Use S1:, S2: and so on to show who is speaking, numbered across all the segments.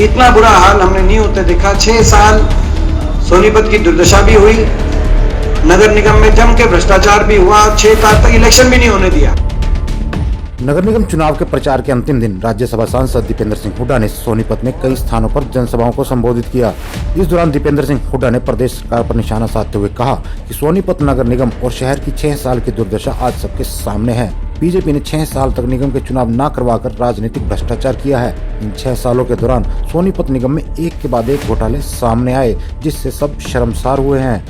S1: इतना बुरा हाल हमने नहीं होते देखा। 6 साल सोनीपत की दुर्दशा भी हुई, नगर निगम में जम के भ्रष्टाचार भी हुआ, 6 साल तक इलेक्शन भी नहीं होने दिया।
S2: नगर निगम चुनाव के प्रचार के अंतिम दिन राज्यसभा सांसद दीपेंद्र सिंह हुड्डा ने सोनीपत में कई स्थानों पर जनसभाओं को संबोधित किया। इस दौरान दीपेंद्र सिंह हुड्डा ने प्रदेश सरकार पर निशाना साधते हुए कहा कि सोनीपत नगर निगम और शहर की 6 साल की दुर्दशा आज सबके सामने है। बीजेपी ने 6 साल तक निगम के चुनाव न करवाकर राजनीतिक भ्रष्टाचार किया है। इन 6 सालों के दौरान सोनीपत निगम में एक के बाद एक घोटाले सामने आए, जिससे सब शर्मसार हुए हैं।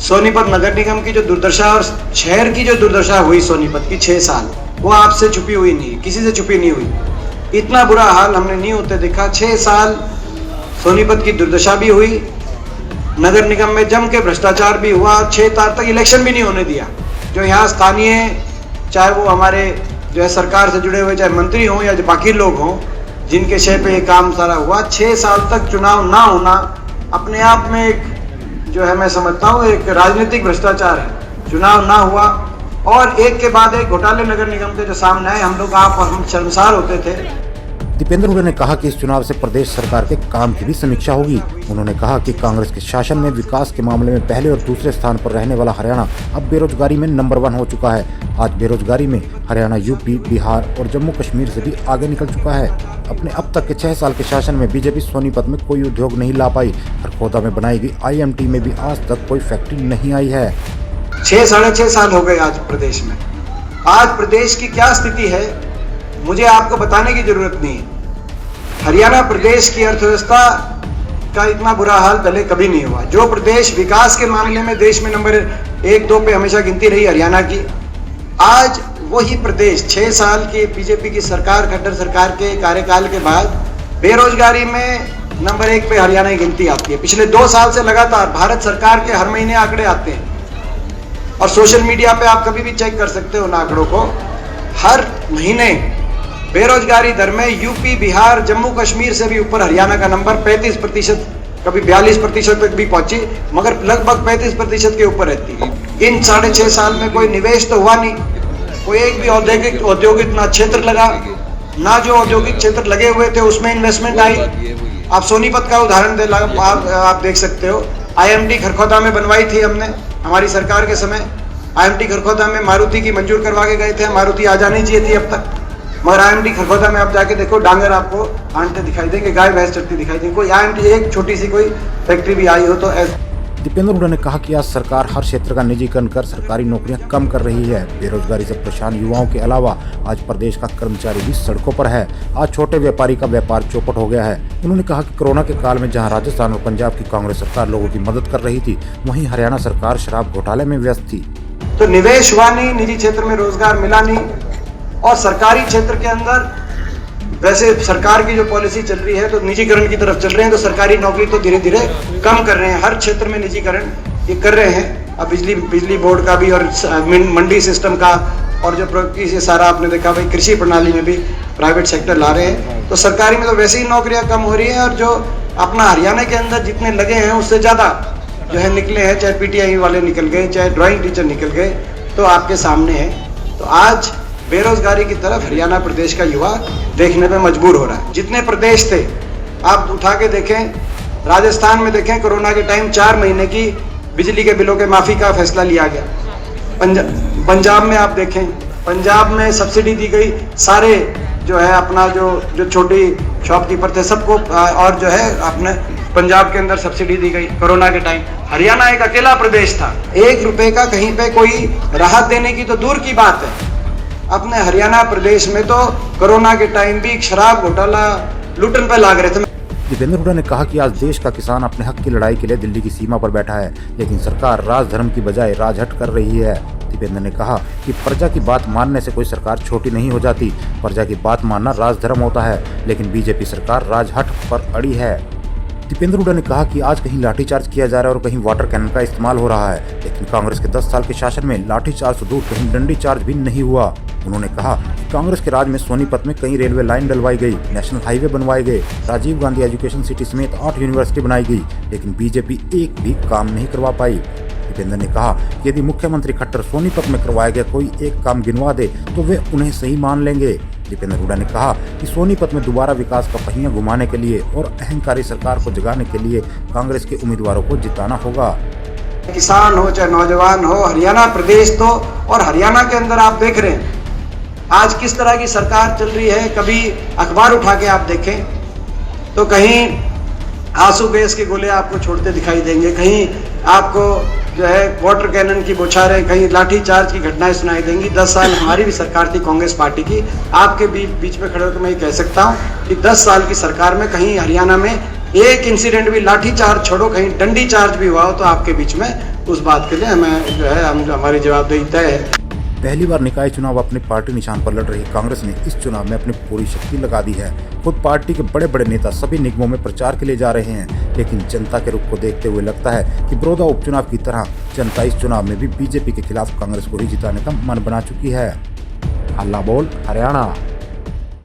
S1: सोनीपत नगर निगम की जो दुर्दशा और शहर की जो दुर्दशा हुई सोनीपत की 6 साल, वो आपसे छुपी हुई नहीं, किसी से छुपी नहीं हुई। इतना बुरा हाल हमने नहीं होते देखा। 6 साल सोनीपत की दुर्दशा भी हुई, नगर निगम में जम के भ्रष्टाचार भी हुआ, 6 साल तक इलेक्शन भी नहीं होने दिया। जो यहाँ स्थानीय, चाहे वो हमारे जो है सरकार से जुड़े हुए, चाहे मंत्री हों या जो बाकी लोग हों, जिनके शय पे ये काम सारा हुआ, 6 साल तक चुनाव ना होना अपने आप में एक जो है मैं समझता हूँ एक राजनीतिक भ्रष्टाचार है। चुनाव ना हुआ और एक के बाद एक घोटाले नगर निगम के जो सामने आए, हम लोग आप और हम शर्मसार होते थे।
S2: दीपेंद्र हुड्डा ने कहा कि इस चुनाव से प्रदेश सरकार के काम की भी समीक्षा होगी। उन्होंने कहा कि कांग्रेस के शासन में विकास के मामले में पहले और दूसरे स्थान पर रहने वाला हरियाणा अब बेरोजगारी में नंबर 1 हो चुका है। आज बेरोजगारी में हरियाणा यूपी, बिहार और जम्मू कश्मीर से भी आगे निकल चुका है। अपने अब तक के 6 साल के शासन में बीजेपी सोनीपत में कोई उद्योग नहीं ला पाई। खरखोदा में बनाई गई IMT में भी आज तक कोई फैक्ट्री नहीं आई है।
S1: 6-6.5 साल हो गए आज प्रदेश में। आज प्रदेश की क्या स्थिति है मुझे आपको बताने की जरूरत नहीं है। हरियाणा प्रदेश की अर्थव्यवस्था का इतना बुरा हाल पहले कभी नहीं हुआ। जो प्रदेश विकास के मामले में देश में नंबर 1-2 पे हमेशा गिनती रही हरियाणा की, आज वही प्रदेश 6 साल की बीजेपी की सरकार, खट्टर सरकार के कार्यकाल के बाद बेरोजगारी में नंबर 1 पे हरियाणा की गिनती आती है। पिछले 2 साल से लगातार भारत सरकार के हर महीने आंकड़े आते हैं और सोशल मीडिया पे आप कभी भी चेक कर सकते हो उन आंकड़ों को। हर महीने बेरोजगारी दर में यूपी, बिहार, जम्मू कश्मीर से भी ऊपर हरियाणा का नंबर 35%, कभी 42% तक भी पहुंची, मगर लगभग 35% के ऊपर रहती है। इन 6.5 साल में कोई निवेश तो हुआ नहीं, कोई एक भी औद्योगिक ना क्षेत्र लगा, ना जो औद्योगिक क्षेत्र लगे हुए थे उसमें इन्वेस्टमेंट आई। आप सोनीपत का उदाहरण आप देख सकते हो। IMT खरखोदा में बनवाई थी हमने हमारी सरकार के समय। IMT खरखोदा में मारुति की मंजूर करवा के गए थे। मारुति आ जानी चाहिए थी अब तक, मगर IMT खरखोदा में आप जाके देखो, डांगर आपको आंटे दिखाई देंगे, गाय भैंस चढ़ती दिखाई देंगे। कोई IMT एक छोटी सी कोई फैक्ट्री भी आई हो तो
S2: दीपेंद्र हुड्डा ने कहा कि आज सरकार हर क्षेत्र का निजीकरण कर सरकारी नौकरियां कम कर रही है। बेरोजगारी से परेशान युवाओं के अलावा आज प्रदेश का कर्मचारी भी सड़कों पर है। आज छोटे व्यापारी का व्यापार चौपट हो गया है। उन्होंने कहा कि कोरोना के काल में जहां राजस्थान और पंजाब की कांग्रेस सरकार लोगों की मदद कर रही थी, वहीं हरियाणा सरकार शराब घोटाले में व्यस्त थी।
S1: तो निवेश हुआ नहीं, निजी क्षेत्र में रोजगार मिला नहीं, और सरकारी क्षेत्र के अंदर वैसे सरकार की जो पॉलिसी चल रही है तो निजीकरण की तरफ चल रहे हैं, तो सरकारी नौकरी तो धीरे धीरे कम कर रहे हैं। हर क्षेत्र में निजीकरण ये कर रहे हैं। अब बिजली बोर्ड का भी और मंडी सिस्टम का, और जो प्रकृति सारा आपने देखा भाई कृषि प्रणाली में भी प्राइवेट सेक्टर ला रहे हैं। तो सरकारी में तो वैसे ही नौकरियां कम हो रही हैं, और जो अपना हरियाणा के अंदर जितने लगे हैं उससे ज़्यादा जो है निकले हैं। चाहे PTI वाले निकल गए, चाहे ड्राइंग टीचर निकल गए, तो आपके सामने है। तो आज बेरोजगारी की तरफ हरियाणा प्रदेश का युवा देखने पे मजबूर हो रहा है। जितने प्रदेश थे आप उठा के देखें, राजस्थान में देखें, कोरोना के टाइम 4 महीने की बिजली के बिलों के माफी का फैसला लिया गया। पंजाब में आप देखें, पंजाब में सब्सिडी दी गई, सारे जो है अपना जो छोटी शॉपकीपर थे सबको, और जो है अपने पंजाब के अंदर सब्सिडी दी गई कोरोना के टाइम। हरियाणा एक अकेला प्रदेश था, 1 रुपए का कहीं पे कोई राहत देने की तो दूर की बात है। अपने हरियाणा प्रदेश में तो कोरोना के टाइम भी शराब घोटाला लूटन पे लाग रहे थे।
S2: दीपेंद्र हुड्डा ने कहा कि आज देश का किसान अपने हक की लड़ाई के लिए दिल्ली की सीमा पर बैठा है, लेकिन सरकार राज धर्म की बजाय राजहट कर रही है। दीपेंद्र ने कहा कि प्रजा की बात मानने से कोई सरकार छोटी नहीं हो जाती। प्रजा की बात मानना राजधर्म होता है, लेकिन बीजेपी सरकार राजहट पर अड़ी है। दीपेंद्र हुड्डा ने कहा कि आज कहीं लाठीचार्ज किया जा रहा है और कहीं वाटर कैनन का इस्तेमाल हो रहा है, लेकिन कांग्रेस के 10 साल के शासन में लाठीचार्ज से दूर कहीं डंडी चार्ज भी नहीं हुआ। उन्होंने कहा कि कांग्रेस के राज में सोनीपत में कई रेलवे लाइन डलवाई गई, नेशनल हाईवे बनवाए गए, राजीव गांधी एजुकेशन सिटी समेत 8 यूनिवर्सिटी बनाई गई, लेकिन बीजेपी एक भी काम नहीं करवा पाई। दीपेंद्र ने कहा कि यदि मुख्यमंत्री खट्टर सोनीपत में करवाया गया कोई एक काम गिनवा दे तो वे उन्हें सही मान लेंगे। दीपेंद्र हुड्डा ने कहा कि सोनीपत में दोबारा विकास का पहिया घुमाने के लिए और अहंकारी सरकार को जगाने के लिए कांग्रेस के उम्मीदवारों को जिताना होगा।
S1: किसान हो चाहे नौजवान हो, हरियाणा प्रदेश तो, और हरियाणा के अंदर आप देख रहे हैं आज किस तरह की सरकार चल रही है। कभी अखबार उठा के आप देखें तो कहीं आंसू गैस के गोले आपको छोड़ते दिखाई देंगे, कहीं आपको जो है वाटर कैनन की बौछारें, कहीं लाठी चार्ज की घटनाएं सुनाई देंगी। 10 साल हमारी भी सरकार थी कांग्रेस पार्टी की। आपके बीच में खड़े होकर मैं ये कह सकता हूं कि 10 साल की सरकार में कहीं हरियाणा में एक इंसिडेंट भी, लाठी चार्ज छोड़ो, कहीं डंडी चार्ज भी हुआ हो तो आपके बीच में उस बात के लिए हमें जो है हमारी जवाबदेही तय है।
S2: पहली बार निकाय चुनाव अपने पार्टी निशान पर लड़ रही कांग्रेस ने इस चुनाव में अपनी पूरी शक्ति लगा दी है। खुद पार्टी के बड़े बड़े नेता सभी निगमों में प्रचार के लिए जा रहे हैं, लेकिन जनता के रुख को देखते हुए लगता है कि बड़ौदा उपचुनाव की तरह जनता इस चुनाव में भी बीजेपी के खिलाफ कांग्रेस को ही जिताने का मन बना चुकी है। हल्ला बोल हरियाणा।